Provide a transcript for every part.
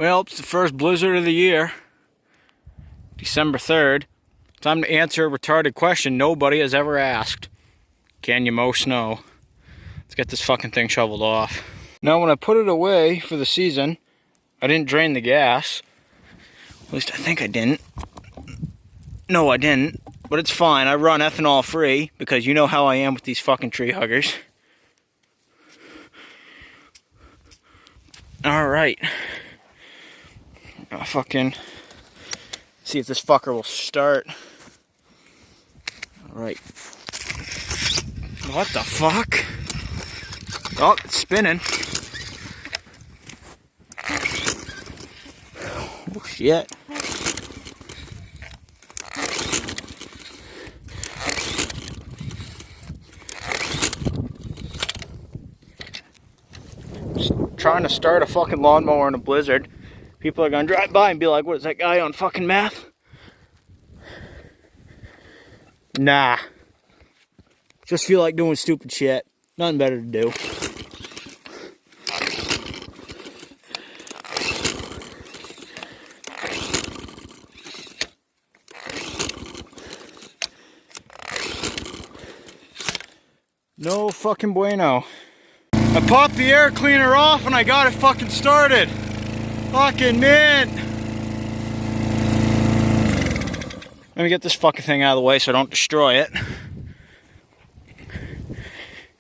Well, it's the first blizzard of the year. December 3rd. Time to answer a retarded question nobody has ever asked. Can you mow snow? Let's get this fucking thing shoveled off. Now when I put it away for the season, I didn't drain the gas. At least I think I didn't. No, I didn't. But it's fine. I run ethanol free because you know how I am with these fucking tree huggers. Alright. I'll fucking see if this fucker will start. Alright. What the fuck? Oh, it's spinning. Oh shit. Just trying to start a fucking lawnmower in a blizzard. People are gonna drive by and be like, what is that guy on fucking meth? Nah. Just feel like doing stupid shit. Nothing better to do. No fucking bueno. I popped the air cleaner off and I got it fucking started. Fucking mint. Let me get this fucking thing out of the way so I don't destroy it.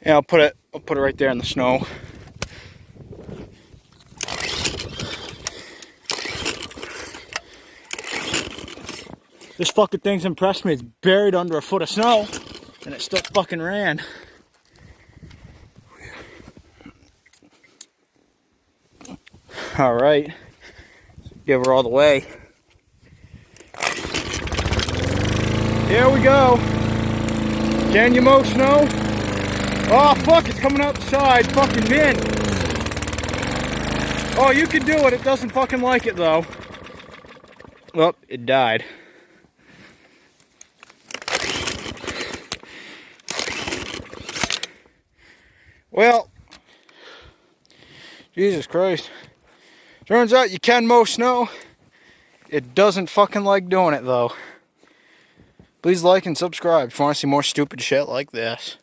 Yeah, I'll put it right there in the snow. This fucking thing's impressed me. It's buried under a foot of snow and it still fucking ran. All right, give her all the way. Here we go. Can you mow snow? Oh fuck, it's coming out the side. Fucking mint. Oh, you can do it. It doesn't fucking like it though. Oh, it died. Well, Jesus Christ. Turns out you can mow snow. It doesn't fucking like doing it though. Please like and subscribe if you want to see more stupid shit like this.